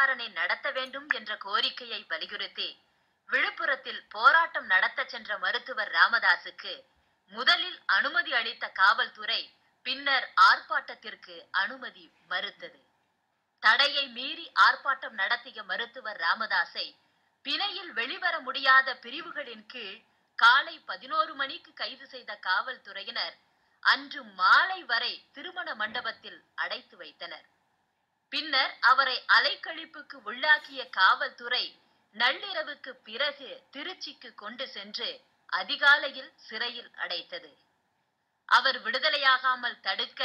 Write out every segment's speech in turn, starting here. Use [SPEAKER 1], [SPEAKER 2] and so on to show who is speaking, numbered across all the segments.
[SPEAKER 1] விசாரணை நடத்த வேண்டும் என்ற கோரிக்கையை வலியுறுத்தி விழுப்புரத்தில் போராட்டம் நடத்த சென்ற மருத்துவர் ராமதாசுக்கு முதலில் அனுமதி அளித்த காவல்துறை பின்னர் ஆர்ப்பாட்டத்திற்கு அனுமதி மறுத்தது. தடையை மீறி ஆர்ப்பாட்டம் நடத்திய மருத்துவர் ராமதாஸை பிணையில் வெளிவர முடியாத பிரிவுகளின் கீழ் காலை 11 மணிக்கு கைது செய்த காவல்துறையினர் அன்று மாலை வரை திருமண மண்டபத்தில் அடைத்து வைத்தனர். பின்னர் அவரை அலைக்கழிப்புக்கு உள்ளாக்கிய காவல்துறை நள்ளிரவுக்கு பிறகு திருச்சிக்கு கொண்டு சென்று அதிகாலையில் சிறையில் அடைத்தது. அவர் விடுதலையாகாமல் தடுக்க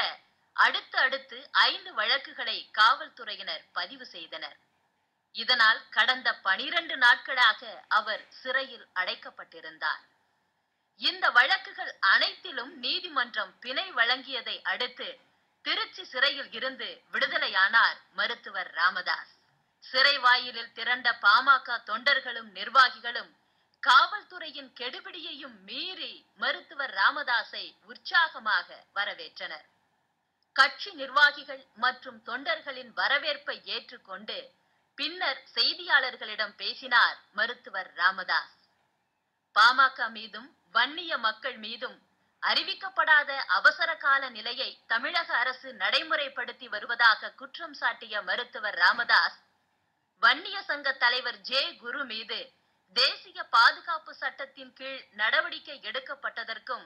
[SPEAKER 1] அடுத்து 5 வழக்குகளை காவல்துறையினர் பதிவு செய்தனர். இதனால் கடந்த 12 நாட்களாக அவர் சிறையில் அடைக்கப்பட்டிருந்தார். இந்த வழக்குகள் அனைத்திலும் நீதிமன்றம் பிணை வழங்கியதை அடுத்து திருச்சி சிறையில் இருந்து விடுதலையானார் மருத்துவர் ராமதாஸ். சிறை வாயிலில் திரண்ட பாமக தொண்டர்களும் நிர்வாகிகளும் காவல்துறையின் கெடுபிடியையும் மீறி மருத்துவர் ராமதாஸை உற்சாகமாக வரவேற்றனர். கட்சி நிர்வாகிகள் மற்றும் தொண்டர்களின் வரவேற்பை ஏற்றுக்கொண்டு பின்னர் செய்தியாளர்களிடம் பேசினார் மருத்துவர் ராமதாஸ். பாமக மீதும் வன்னிய மக்கள் மீதும் அறிவிக்கப்படாத அவசர கால நிலையை தமிழக அரசு நடைமுறைப்படுத்தி வருவதாக குற்றம் சாட்டிய மருத்துவர் ராமதாஸ், வன்னிய சங்க தலைவர் ஜே குரு மீது தேசிய பாதுகாப்பு சட்டத்தின் கீழ் நடவடிக்கை எடுக்கப்பட்டதற்கும்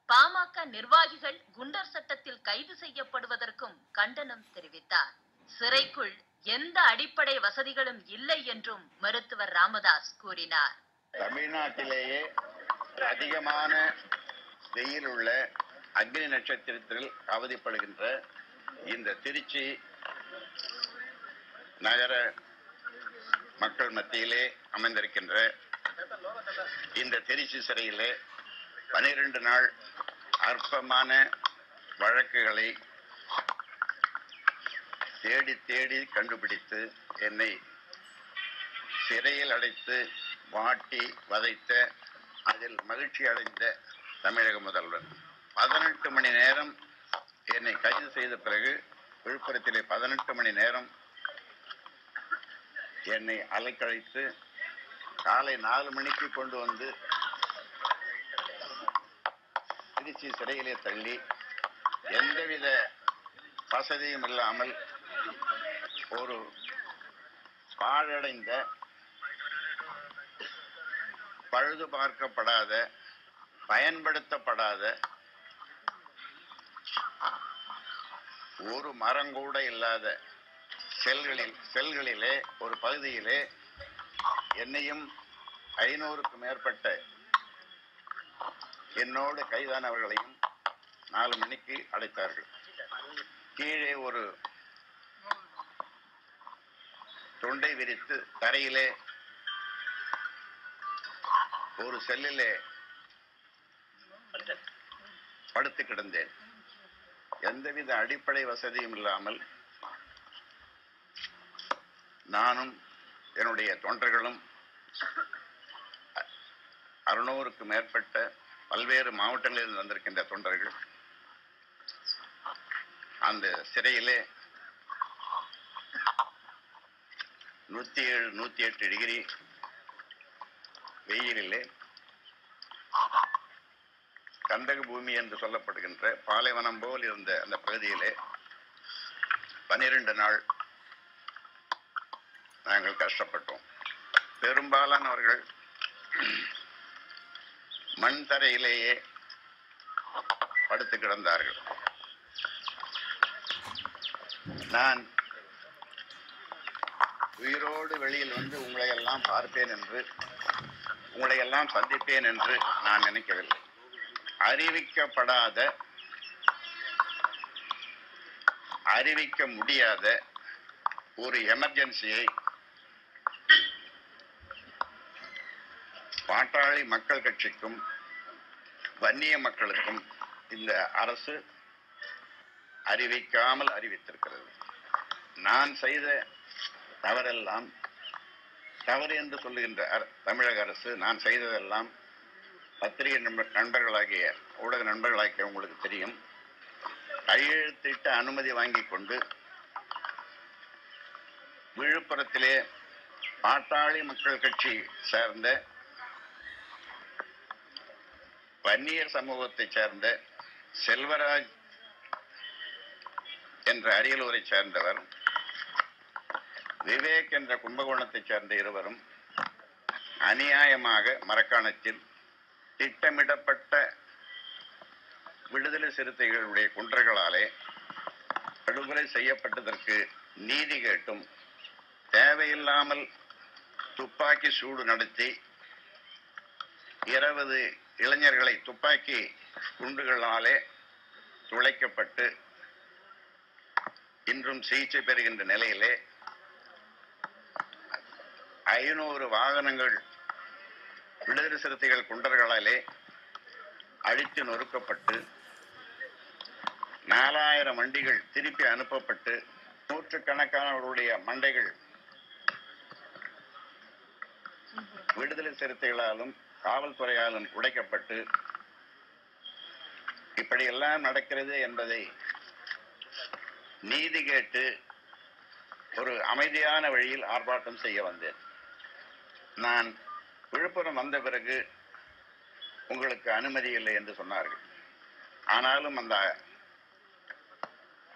[SPEAKER 1] பாமக நிர்வாகிகள் குண்டர் சட்டத்தில் கைது செய்யப்படுவதற்கும் கண்டனம் தெரிவித்தார். சிறைக்குள் எந்த அடிப்படை வசதிகளும் இல்லை என்றும் மருத்துவர் ராமதாஸ் கூறினார்.
[SPEAKER 2] தமிழ்நாட்டிலேயே அதிகமான வெயில் உள்ள அக்னி நட்சத்திரத்தில் அவதிப்படுகின்ற இந்த திருச்சி நகர மக்கள் மத்தியிலே அமைந்திருக்கின்ற இந்த திருச்சி சிறையிலே 12 நாள் அற்பமான வழக்குகளை தேடி தேடி கண்டுபிடித்து என்னை சிறையில் அடைத்து வாட்டி வதைத்த, அதில் மகிழ்ச்சி அடைந்த தமிழக முதல்வர் 18 மணி நேரம் என்னை கைது செய்த பிறகு விழுப்புரத்திலே 18 மணி நேரம் என்னை அலைக்கழித்து காலை 4 மணிக்கு கொண்டு வந்து திருச்சி சிறையிலே தள்ளி எந்தவித வசதியும் இல்லாமல் ஒரு பாழடைந்த, பழுது பார்க்கப்படாத, பயன்படுத்தப்படாத, ஒரு மரங்கூட இல்லாத செல்களிலே ஒரு பகுதியிலே என்னையும் 500க்கும் மேற்பட்ட என்னோடு கைதானவர்களையும் 4 மணிக்கு அடைத்தார்கள். கீழே ஒரு தொண்டை விரித்து தரையிலே ஒரு செல்லிலே படுத்து கிடந்தேன். எந்தவித அடிப்படை வசதியும் இல்லாமல் நானும் என்னுடைய தொண்டர்களும் 600க்கும் மேற்பட்ட பல்வேறு மாவட்டங்களில் வந்திருக்கின்ற தொண்டர்கள் அந்த சிறையிலே 107, 108 டிகிரி வெயிலிலே கந்தக பூமி என்று சொல்லப்படுகின்ற பாலைவனம் போல் இருந்த அந்த பகுதியிலே 12 நாள் நாங்கள் கஷ்டப்பட்டோம். பெரும்பாலானவர்கள் மண் தரையிலேயே படுத்து கிடந்தார்கள். நான் உயிரோடு வெளியில் வந்து உங்களையெல்லாம் பார்ப்பேன் என்று, உங்களையெல்லாம் சந்திப்பேன் என்று நான் நினைக்கவில்லை. அறிவிக்கப்படாத, அறிவிக்க முடியாத ஒரு எமர்ஜென்சியை பாட்டாளி மக்கள் கட்சிக்கும் வன்னிய மக்களுக்கும் இந்த அரசு அறிவிக்காமல் அறிவித்திருக்கிறது. நான் செய்த தவறெல்லாம் தவறு என்று சொல்லுகின்ற தமிழக அரசு, நான் செய்ததெல்லாம் பத்திரிகை நண்பர்களாகிய ஊடக நண்பர்களாகிய உங்களுக்கு தெரியும். கையெழுத்திட்ட அனுமதி வாங்கி கொண்டு விழுப்புரத்திலே பாட்டாளி மக்கள் கட்சி சேர்ந்த வன்னியர் சமூகத்தைச் சேர்ந்த செல்வராஜ் என்ற அரியலூரை சேர்ந்தவர், விவேக் என்ற கும்பகோணத்தைச் சேர்ந்த இருவரும் அநியாயமாக மரக்காணத்தில் திட்டமிடப்பட்ட விடுதலை சிறுத்தைகளுடைய குன்றர்களாலே படுகொலை செய்யப்பட்டதற்கு நீதி கேட்டும் தேவையில்லாமல் துப்பாக்கி சூடு நடத்தி 20 இளைஞர்களை துப்பாக்கி குண்டுகளாலே துளைக்கப்பட்டு இன்றும் சிகிச்சை பெறுகின்ற நிலையிலே 500 வாகனங்கள் விடுதலை சிறுத்தைகள் குண்டர்களாலே அழித்து நொறுக்கப்பட்டு 4000 வண்டிகள் திருப்பி அனுப்பப்பட்டு நூற்றுக்கணக்கானவர்களுடைய மண்டைகள் விடுதலை சிறுத்தைகளாலும் காவல்துறையாலும் உடைக்கப்பட்டு இப்படியெல்லாம் நடக்கிறது என்பதை நீதி கேட்டு ஒரு அமைதியான வழியில் ஆர்ப்பாட்டம் செய்ய வந்தேன். நான் விழுப்புரம் வந்த பிறகு உங்களுக்கு அனுமதி இல்லை என்று சொன்னார்கள். ஆனாலும் அந்த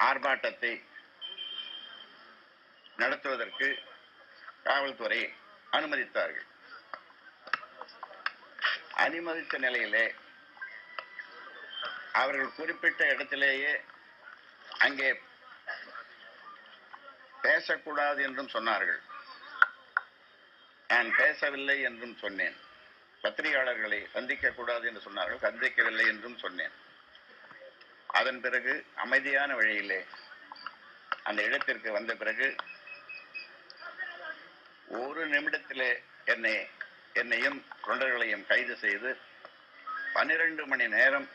[SPEAKER 2] ஆர்ப்பாட்டத்தை நடத்துவதற்கு காவல்துறை அனுமதித்தார்கள். அனுமதித்த நிலையிலே அவர்கள் குறிப்பிட்ட இடத்திலேயே அங்கே பேசக்கூடாது என்றும் சொன்னார்கள். நான் பேசவில்லை என்றும் சொன்னேன். பத்திரிகையாளர்களை சந்திக்க கூடாது என்று சொன்னார்கள், சந்திக்கவில்லை என்றும் சொன்னேன். அதன் பிறகு அமைதியான வழியிலே அந்த இடத்திற்கு வந்த பிறகு ஒரு நிமிடத்திலே என்னையும் தொண்டர்களையும் கைது செய்து 12 மணி நேரம்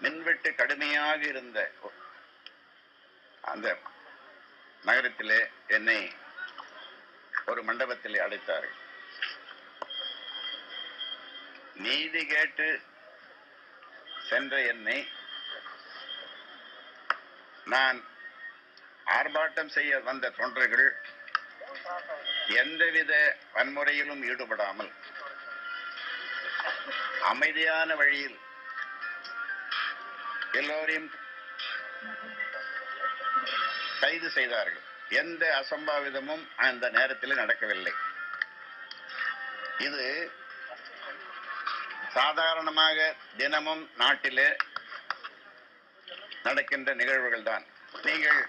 [SPEAKER 2] மின்வெட்டு கடுமையாக இருந்த அந்த நகரத்திலே என்னை ஒரு மண்டபத்திலே அடைத்தார்கள். நீதி கேட்டு சென்ற என்னை நான் ஆர்ப்பாட்டம் செய்ய வந்த தொண்டர்கள் எந்தவித வன்முறையிலும் ஈடுபடாமல் அமைதியான வழியில் எல்லோரையும் கைது செய்தார்கள். எந்த அசம்பாவிதமும் அந்த நேரத்தில் நடக்கவில்லை. இது சாதாரணமாக தினமும் நாட்டிலே நடக்கின்ற நிகழ்வுகள் தான். நீங்கள்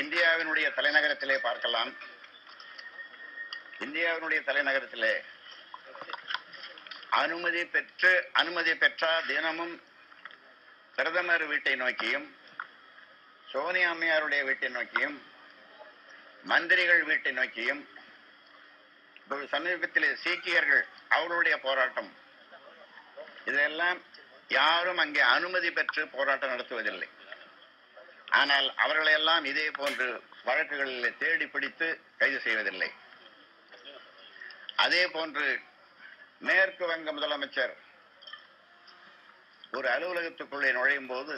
[SPEAKER 2] இந்தியாவினுடைய தலைநகரத்திலே பார்க்கலாம். இந்தியாவினுடைய தலைநகரத்திலே அனுமதி பெற்றால் தினமும் பிரதமர் வீட்டை நோக்கியும், சோனியா அம்மையாருடைய வீட்டை நோக்கியும், மந்திரிகள் வீட்டை நோக்கியும், சமீபத்திலே சீக்கியர்கள் அவர்களுடைய போராட்டம், இதெல்லாம் யாரும் அங்கே அனுமதி பெற்று போராட்டம் நடத்துவதில்லை. ஆனால் அவர்களையெல்லாம் இதே போன்று வழக்குகளில் தேடி பிடித்து கைது செய்வதில்லை. அதே போன்று மேற்கு வங்க முதலமைச்சர் ஒரு அலுவலகத்துக்குள்ளே நுழையும் போது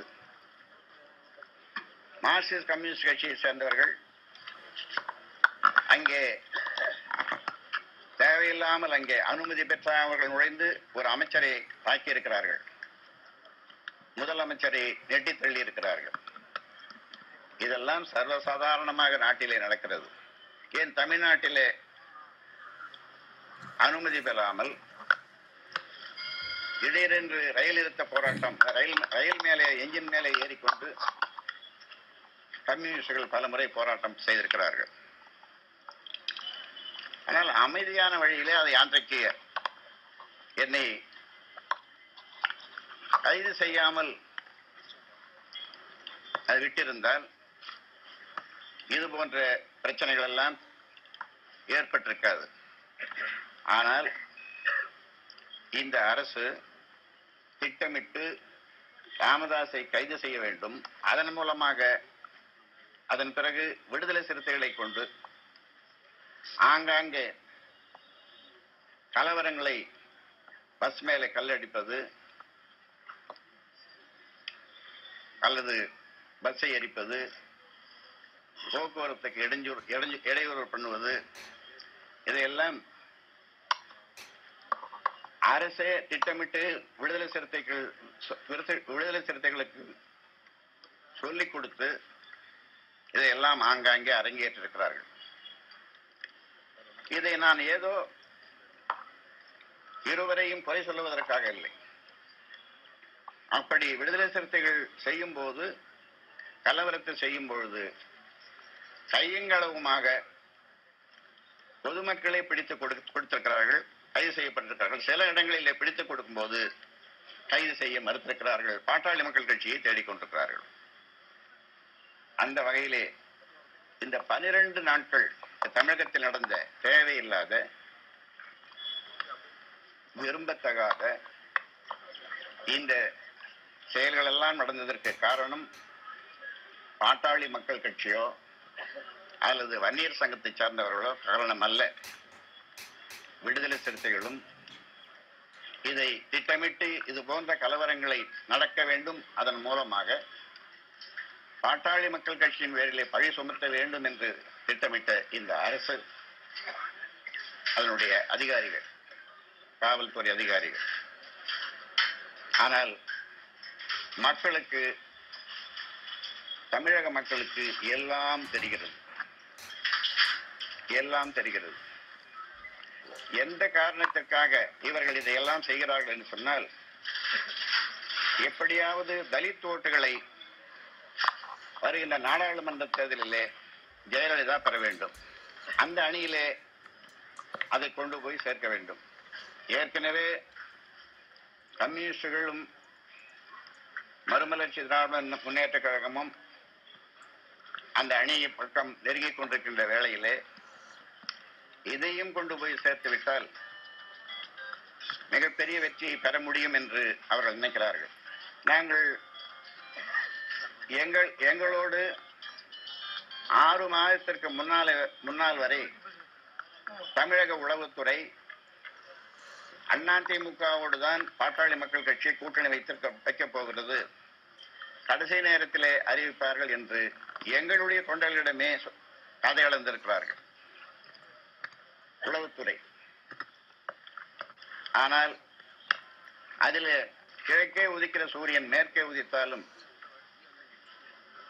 [SPEAKER 2] மார்க்சிஸ்ட் கம்யூனிஸ்ட் கட்சியை சேர்ந்தவர்கள் அங்கே தேவையில்லாமல் அங்கே அனுமதி பெற்ற அவர்கள் நுழைந்து ஒரு அமைச்சரை தாக்கியிருக்கிறார்கள். முதலமைச்சரை நெட்டி தள்ளி இருக்கிறார்கள். இதெல்லாம் சர்வசாதாரணமாக நாட்டிலே நடக்கிறது. ஏன் தமிழ்நாட்டிலே அனுமதி பெறாமல் திடீரென்று ரயில் நிறுத்த போராட்டம், ரயில் மேலே என்ஜின் மேலே ஏறிக்கொண்டு கம்யூனிஸ்டுகள் பல முறை போராட்டம் செய்திருக்கிறார்கள். ஆனால் அமைதியான வழியிலே அதை அன்றைக்கு என்னை கைது செய்யாமல் அது விட்டிருந்தால் இது போன்ற பிரச்சனைகள் எல்லாம் ஏற்பட்டிருக்காது. ஆனால் இந்த அரசு திட்டமிட்டு ராமதாஸை கைது செய்ய வேண்டும். அதன் மூலமாக அதன் பிறகு விடுதலை சிறுத்தைகளை கொண்டு ஆங்காங்கே கலவரங்களை பஸ் மேலே கல்லடிப்பது அல்லது பஸ்ஸை எரிப்பது, போக்குவரத்துக்கு இடையூறு பண்ணுவது, இதையெல்லாம் அரசே திட்டமிட்டு விடுதலை சிறுத்தைகளுக்கு சொல்லிக் கொடுத்து இதையெல்லாம் ஆங்காங்கே அரங்கேற்றிருக்கிறார்கள். இதை நான் ஏதோ இருவரையும் குறை சொல்லுவதற்காக இல்லை. அப்படி விடுதலை சிறுத்தைகள் செய்யும் போது, கலவரத்தை செய்யும் பொழுது கையங்களவுமாக பொதுமக்களை பிடித்து கொடுத்திருக்கிறார்கள், கைது செய்யப்பட்டிருக்கிறார்கள். சில இடங்களிலே பிடித்துக் கொடுக்கும் போது கைது செய்ய மறுத்திருக்கிறார்கள். பாட்டாளி மக்கள் கட்சியை தேடிக்கொண்டிருக்கிறார்கள். அந்த வகையிலே இந்த 12 நாட்கள் தமிழகத்தில் நடந்த தேவையில்லாத, விரும்பத்தகாத இந்த செயல்கள் எல்லாம் நடந்ததற்கு காரணம் பாட்டாளி மக்கள் கட்சியோ அல்லது வன்னியர் சங்கத்தை சார்ந்தவர்களோ காரணம் அல்ல. விடுதலை சிறுத்தைகளும் இதை திட்டமிட்டு இது போன்ற கலவரங்களை நடக்க வேண்டும், அதன் மூலமாக பாட்டாளி மக்கள் கட்சியின் பேரிலே பழி சுமத்த வேண்டும் என்று திட்டமிட்ட இந்த அரசு, அதனுடைய அதிகாரிகள், காவல்துறை அதிகாரிகள். ஆனால் மக்களுக்கு, தமிழக மக்களுக்கு எல்லாம் தெரிகிறது, எல்லாம் தெரிகிறது. எந்த காரணத்திற்காக இவர்கள் இதையெல்லாம் செய்கிறார்கள் என்று சொன்னால், எப்படியாவது தலித் ஓட்டுகளை வருகின்ற நாடாளுமன்ற தேர்தலிலே ஜெயலலிதா பெற வேண்டும், அந்த அணியிலே அதை கொண்டு போய் சேர்க்க வேண்டும். ஏற்கனவே கம்யூனிஸ்டுகளும் மறுமலர்ச்சி திராவிட முன்னேற்ற கழகமும் அந்த அணியை பக்கம் நெருங்கிக் கொண்டிருக்கின்ற வேளையிலே இதையும் கொண்டு போய் சேர்த்து விட்டால் மிகப்பெரிய வெற்றியை பெற முடியும் என்று அவர்கள் நினைக்கிறார்கள். நாங்கள் எங்களோடு 6 மாதத்திற்கு முன்னால் வரை தமிழக உளவுத்துறை அதிமுகவோடு தான் பாட்டாளி மக்கள் கட்சி கூட்டணி வைக்கப் போகிறது, கடைசி நேரத்திலே அறிவிப்பார்கள் என்று எங்களுடைய தொண்டர்களிடமே கதை அளந்திருக்கிறார்கள் உளவுத்துறை. ஆனால் அதில் கிழக்கே உதிக்கிற சூரியன் மேற்கே உதித்தாலும்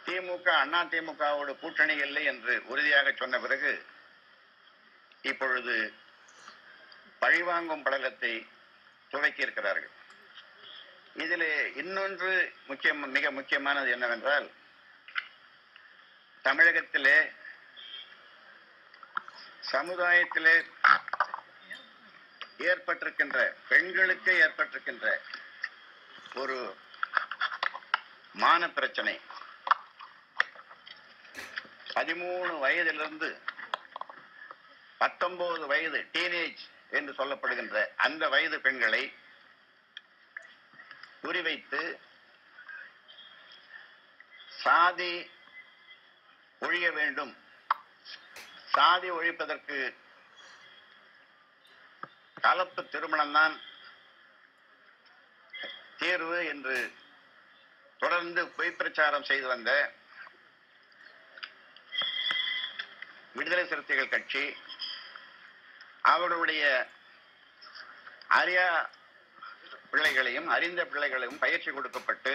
[SPEAKER 2] திமுக அதிமுகவோடு கூட்டணி இல்லை என்று உறுதியாக சொன்ன பிறகு இப்பொழுது பழிவாங்கும் படலத்தை துவக்கி இருக்கிறார்கள். இதில் இன்னொன்று மிக முக்கியமானது என்னவென்றால், தமிழகத்திலே சமுதாயத்திலே ஏற்பட்டிருக்கின்ற, பெண்களுக்கு ஏற்பட்டிருக்கின்ற ஒரு மான பிரச்சனை, 13 வயதிலிருந்து 19 வயது டீனேஜ் என்று சொல்லப்படுகின்ற அந்த வயது பெண்களை குறிவைத்து சாதி ஒழிய வேண்டும், சாதி ஒழிப்பதற்கு கலப்பு திருமணம்தான் தீர்வு என்று தொடர்ந்து பொய் பிரச்சாரம் செய்து வந்த விடுதலை சிறுத்தைகள் கட்சி அவருடைய அறியா பிள்ளைகளையும் அறிந்த பிள்ளைகளையும் பயிற்சி கொடுக்கப்பட்டு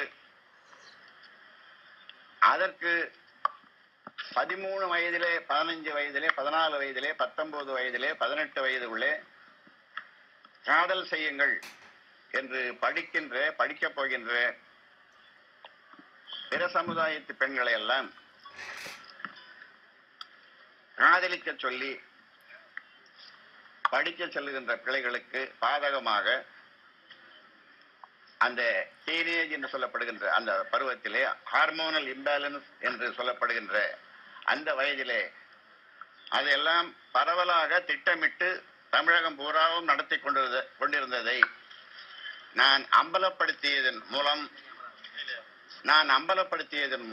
[SPEAKER 2] அதற்கு 13 வயதிலே, 15 வயதிலே, 14 வயதிலே, 19 வயதிலே, 18 வயது உள்ளே காதல் செய்யுங்கள் என்று படிக்கப் போகின்ற பிற சமுதாயத்து பெண்களை எல்லாம் காதலிக்க சொல்லி படிக்க செல்லுகின்ற பிள்ளைகளுக்கு பாதகமாக அந்த டீனேஜ் என்று சொல்லப்படுகின்ற அந்த பருவத்திலே, ஹார்மோனல் இம்பேலன்ஸ் என்று சொல்லப்படுகின்ற அந்த வயதிலே அதையெல்லாம் பரவலாக திட்டமிட்டு தமிழகம் பூராவும் நடத்தி கொண்டிருந்ததை நான் அம்பலப்படுத்தியதன்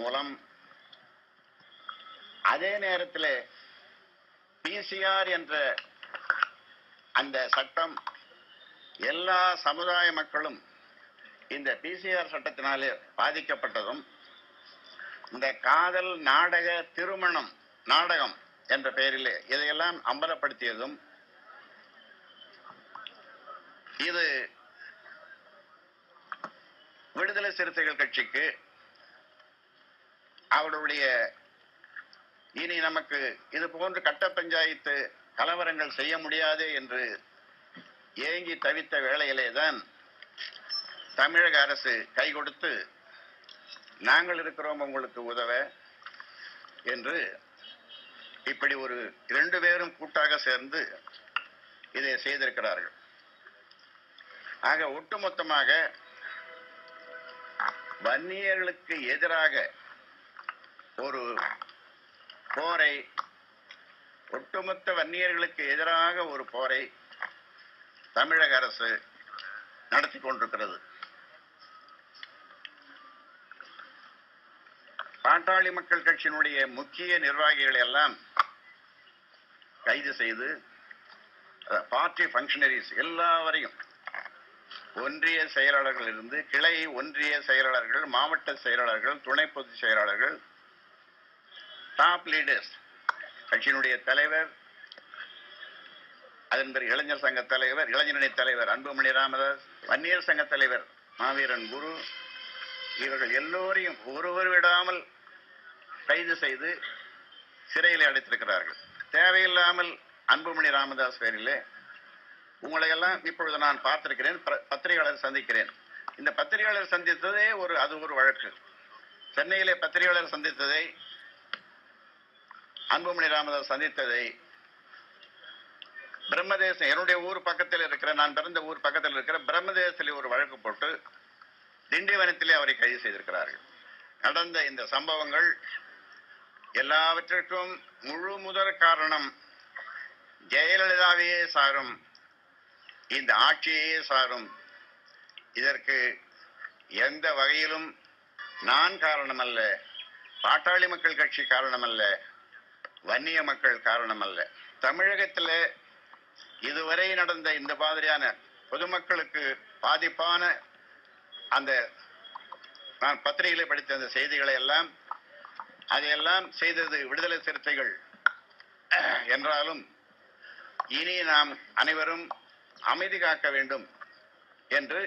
[SPEAKER 2] மூலம் அதே நேரத்தில் பிசிஆர் என்ற அந்த சட்டம், எல்லா சமுதாய மக்களும் இந்த பிசிஆர் சட்டத்தினாலே பாதிக்கப்பட்டதும் இந்த காதல் நாடக திருமணம் நாடகம் என்ற பெயரிலே இதையெல்லாம் அம்பலப்படுத்தியதும் இது விடுதலை சிறுத்தைகள் கட்சிக்கு அவருடைய இனி நமக்கு இது போன்று கட்ட பஞ்சாயத்து கலவரங்கள் செய்ய முடியாது என்று ஏங்கி தவித்த வேளையிலே தான் தமிழக அரசு கை கொடுத்து நாங்கள் இருக்கிறோம் உங்களுக்கு உதவ என்று இப்படி ஒரு 2 பேரும் கூட்டாக சேர்ந்து இதை செய்திருக்கிறார்கள். ஆக ஒட்டுமொத்தமாக வன்னியர்களுக்கு எதிராக ஒரு போரை, ஒட்டுமொத்த வன்னியர்களுக்கு எதிராக ஒரு போரை தமிழக அரசு நடத்தி கொண்டிருக்கிறது. பாட்டாளி மக்கள் கட்சியினுடைய முக்கிய நிர்வாகிகளை எல்லாம் கைது செய்து பார்ட்டி பங்கஷனரிஸ் எல்லாவரையும் ஒன்றிய செயலாளர்கள் இருந்து கிளை ஒன்றிய செயலாளர்கள், மாவட்ட செயலாளர்கள், துணை பொதுச் செயலாளர்கள், டாப் லீடர்ஸ், கட்சியினுடைய தலைவர், அதன் பிறகு இளைஞர் சங்க தலைவர், இளைஞரணி தலைவர் அன்புமணி ராமதாஸ், வன்னியர் சங்க தலைவர் மாவீரன் குரு, இவர்கள் எல்லோரையும் ஒருவர் விடாமல் கைது செய்து சிறையில் அடைத்திருக்கிறார்கள். தேவையில்லாமல் அன்புமணி ராமதாஸ் பேரிலே உங்களை எல்லாம் இப்பொழுது நான் பார்த்திருக்கிறேன், பத்திரிகையாளர் சந்திக்கிறேன். இந்த பத்திரிகையாளர் சந்தித்ததே அது ஒரு வழக்கு. சென்னையிலே பத்திரிகையாளர் சந்தித்ததை, அன்புமணி ராமதாஸ் சந்தித்ததை, பிரம்மதேசம் என்னுடைய ஊர் பக்கத்தில் இருக்கிற, நான் பிறந்த ஊர் பக்கத்தில் இருக்கிற பிரம்மதேசத்திலே ஒரு வழக்கு போட்டு திண்டிவனத்திலே அவரை கைது செய்திருக்கிறார்கள். நடந்த இந்த சம்பவங்கள் எல்லாவற்றிற்கும் முழு முதற் காரணம் ஜெயலலிதாவையே சாரும், இந்த ஆட்சியையே சாரும். இதற்கு எந்த வகையிலும் நான் காரணமல்ல, பாட்டாளி மக்கள் கட்சி காரணமல்ல, வன்னிய மக்கள் காரணமல்ல. தமிழகத்தில் இதுவரை நடந்த இந்த மாதிரியான பொதுமக்களுக்கு பாதிப்பான அந்த நான் பத்திரிகைகளை படித்த அந்த செய்திகளை எல்லாம் அதையெல்லாம் செய்தது விடுதலை சிறுத்தைகள் என்றாலும் இனி நாம் அனைவரும் அமைதி காக்க வேண்டும் என்று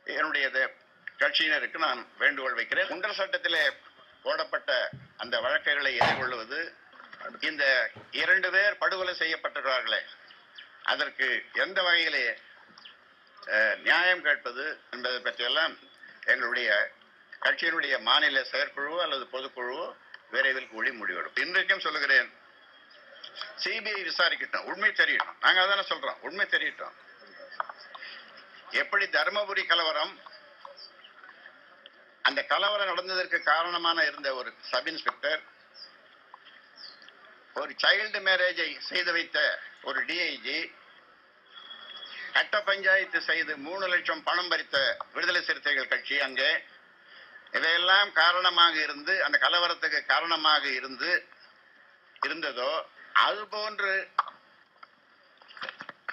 [SPEAKER 2] என்னுடைய கட்சியினருக்கு நான் வேண்டுகோள் வைக்கிறேன். குண்டர் சட்டத்திலே போடப்பட்ட அந்த வழக்குகளை எதிர்கொள்வது, இந்த 2 பேர் படுகொலை செய்யப்பட்டிருக்கிறார்களே அதற்கு எந்த வகையிலே நியாயம் கேட்பது என்பதை பற்றியெல்லாம் எங்களுடைய கட்சியினுடைய மாநில செயற்குழுவோ அல்லது பொதுக்குழுவோ விரைவில் கூடி முடிவெடும். இன்றைக்கும் சொல்லுகிறேன், சிபிஐ விசாரிக்கட்டும், உண்மை தெரியட்டும். நாங்க அதான சொல்றோம், உண்மை தெரியட்டும். எப்படி தர்மபுரி கலவரம், அந்த கலவரம் நடந்ததற்கு காரணமான இருந்த ஒரு சப் இன்ஸ்பெக்டர், ஒரு சைல்டு மேரேஜை செய்து வைத்த ஒரு டிஐஜி, கட்ட பஞ்சாயத்து செய்து 3 லட்சம் பணம் பறித்த விடுதலை சிறுத்தைகள் கட்சி அங்கே, இதையெல்லாம் காரணமாக இருந்து அந்த கலவரத்துக்கு காரணமாக இருந்ததோ அதுபோன்று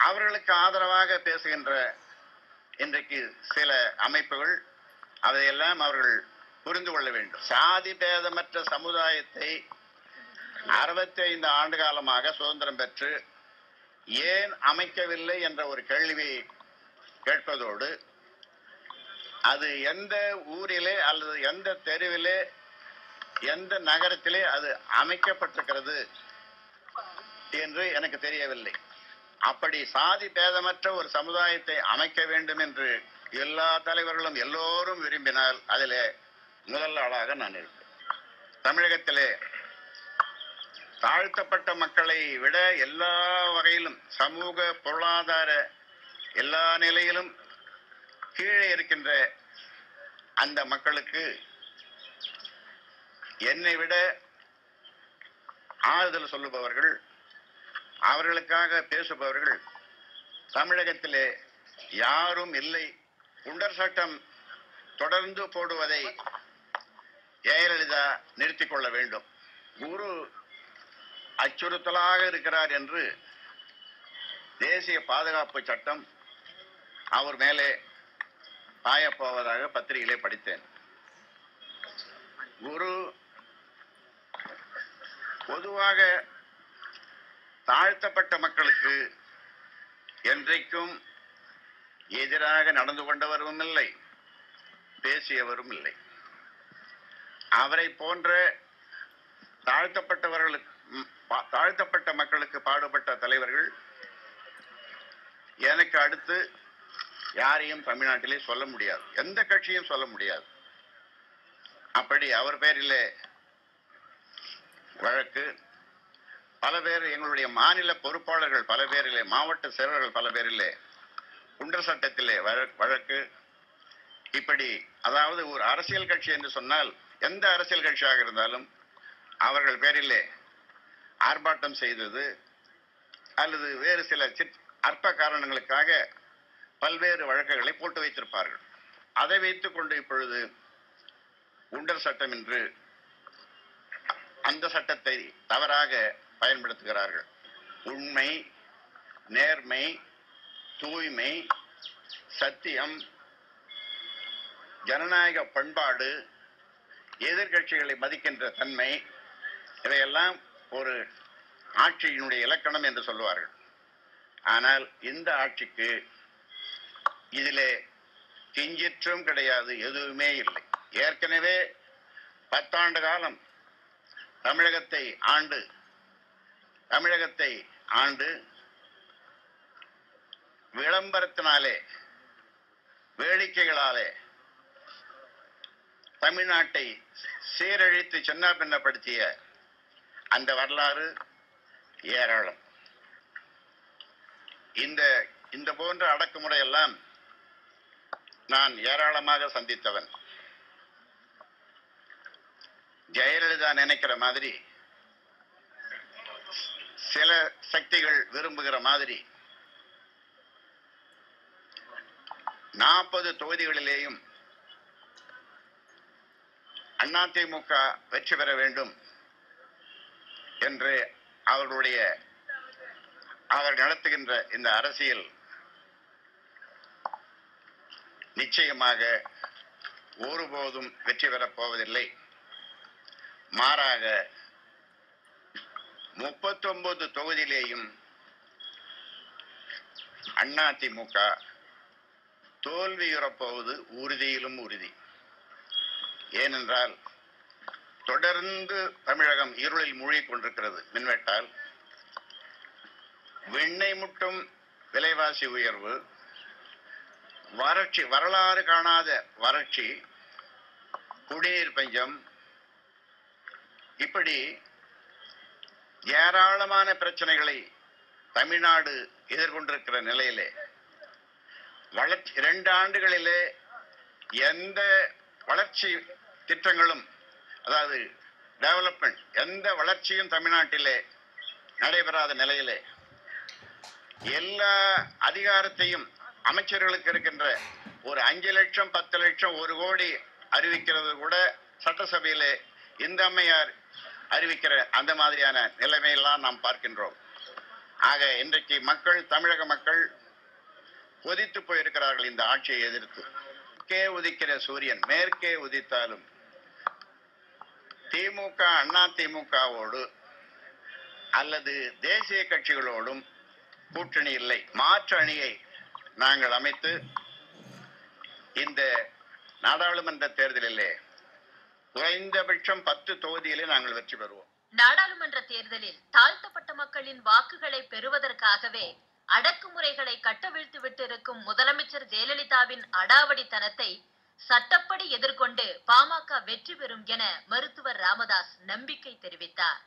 [SPEAKER 2] அவர்களுக்கு ஆதரவாக பேசுகின்ற இன்றைக்கு சில அமைப்புகள், அதையெல்லாம் அவர்கள் புரிந்து கொள்ள வேண்டும். சாதி பேதமற்ற சமுதாயத்தை 65 ஆண்டு காலமாக சுதந்திரம் பெற்று ஏன் அமைக்கவில்லை என்ற ஒரு கேள்வியை கேட்பதோடு, அது எந்த ஊரிலே அல்லது எந்த தெருவிலே எந்த நகரத்திலே அது அமைக்கப்பட்டிருக்கிறது என்று எனக்கு தெரியவில்லை. அப்படி சாதி பேதமற்ற ஒரு சமுதாயத்தை அமைக்க வேண்டும் என்று எல்லா தலைவர்களும் எல்லோரும் விரும்பினால் அதிலே முதல் ஆளாக நான் இருப்பேன். தமிழகத்திலே தாழ்த்தப்பட்ட மக்களை விட எல்லா வகையிலும் சமூக பொருளாதார எல்லா நிலையிலும் கீழே இருக்கின்ற அந்த மக்களுக்கு என்னை விட ஆறுதல் சொல்லுபவர்கள், அவர்களுக்காக பேசுபவர்கள் தமிழகத்திலே யாரும் இல்லை. குண்டர் சட்டம் தொடர்ந்து போடுவதை ஜெயலலிதா நிறுத்திக் கொள்ள வேண்டும். குரு அச்சுறுத்தலாக இருக்கிறார் என்று தேசிய பாதுகாப்பு சட்டம் அவர் மேலே பாயப்போவதாக பத்திரிகையிலே படித்தேன். குரு பொதுவாக தாழ்த்தப்பட்ட மக்களுக்கு என்றைக்கும் எதிராக நடந்து கொண்டவரும் இல்லை, பேசியவரும் இல்லை. அவரை போன்ற தாழ்த்தப்பட்ட மக்களுக்கு பாடுபட்ட தலைவர்கள் எனக்கு அடுத்து யாரையும் தமிழ்நாட்டிலே சொல்ல முடியாது, எந்த கட்சியும் சொல்ல முடியாது. அப்படி அவர் பேரிலே வழக்கு, பல பேர் எங்களுடைய மாநில பொறுப்பாளர்கள் பல பேரிலே, மாவட்ட செயலர்கள் பல பேரிலே குண்டர் சட்டத்திலே வழக்கு. இப்படி அதாவது ஒரு அரசியல் கட்சி என்று சொன்னால் எந்த அரசியல் கட்சியாக இருந்தாலும் அவர்கள் பேரிலே ஆர்ப்பாட்டம் செய்தது அல்லது வேறு சில அற்ப காரணங்களுக்காக பல்வேறு வழக்குகளை போட்டு வைத்திருப்பார்கள். அதை வைத்துக் கொண்டு இப்பொழுது குண்டர் சட்டம் என்று அந்த சட்டத்தை தவறாக பயன்படுத்துகிறார்கள். உண்மை, நேர்மை, தூய்மை, சத்தியம், ஜனநாயக பண்பாடு, எதிர்கட்சிகளை மதிக்கின்ற தன்மை, இவையெல்லாம் ஒரு ஆட்சியினுடைய இலக்கணம் என்று சொல்லுவார்கள். ஆனால் இந்த ஆட்சிக்கு இதிலே கிஞ்சிற்றும் கிடையாது, எதுவுமே இல்லை. ஏற்கனவே 10 ஆண்டு காலம் தமிழகத்தை ஆண்டு விளம்பரத்தினாலே, வேடிக்கைகளாலே தமிழ்நாட்டை சீரழித்து சின்னாபின்னப்படுத்திய அந்த வரலாறு ஏராளம். இந்த போன்ற அடக்குமுறை எல்லாம் நான் ஏராளமாக சந்தித்தவன். ஜெயலலிதா நினைக்கிற மாதிரி, சில சக்திகள் விரும்புகிற மாதிரி 40 தொகுதிகளிலேயும் அதிமுக வெற்றி பெற வேண்டும் என்று அவர் நடத்துகின்ற இந்த அரசியல் நிச்சயமாக ஒருபோதும் வெற்றி பெறப் போவதில்லை. மாறாக 39 தொகுதியிலேயும் அதிமுக தோல்வியுறப்போவது உறுதியிலும் உறுதி. ஏனென்றால் தொடர்ந்து தமிழகம் இருளில் மூழ்கிக் கொண்டிருக்கிறது. மின்வெட்டால், விண்ணை முட்டும் விலைவாசி உயர்வு, வறட்சி, வரலாறு காணாத வறட்சி, குடிநீர் பஞ்சம், இப்படி ஏராளமான பிரச்சனைகளை தமிழ்நாடு எதிர்கொண்டிருக்கிற நிலையிலே 2 ஆண்டுகளிலே எந்த வளர்ச்சி திட்டங்களும், அதாவது டெவலப்மெண்ட், எந்த வளர்ச்சியும் தமிழ்நாட்டிலே நடைபெறாத நிலையிலே எல்லா அதிகாரத்தையும் அமைச்சர்களுக்கு இருக்கின்ற ஒரு 5 லட்சம் 10 லட்சம் 1 கோடி அறிவிக்கிறது கூட சட்டசபையிலே இந்த அம்மையார் அறிவிக்கிற அந்த மாதிரியான நிலைமையெல்லாம் நாம் பார்க்கின்றோம். ஆக இன்றைக்கு தமிழக மக்கள் கொதித்து போயிருக்கிறார்கள் இந்த ஆட்சியை எதிர்த்து. மேற்கே உதிக்கிற சூரியன் மேற்கே உதித்தாலும் திமுக அதிமுகவோடு அல்லது தேசிய கட்சிகளோடும் கூட்டணி இல்லை. மாற்று அணியை நாங்கள் அமைத்து இந்த நாடாளுமன்ற தேர்தலிலே குறைந்தபட்சம் 10 தொகுதியிலே நாங்கள் வெற்றி பெறுவோம்.
[SPEAKER 1] நாடாளுமன்ற தேர்தலில் தாழ்த்தப்பட்ட மக்களின் வாக்குகளை பெறுவதற்காகவே அடக்குமுறைகளை கட்டவிழ்த்து விட்டிருக்கும் முதலமைச்சர் ஜெயலலிதாவின் அடாவடித்தனத்தை சட்டப்படி எதிர்கொண்டு பாமக வெற்றி பெறும் என மருத்துவர் ராமதாஸ் நம்பிக்கை தெரிவித்தார்.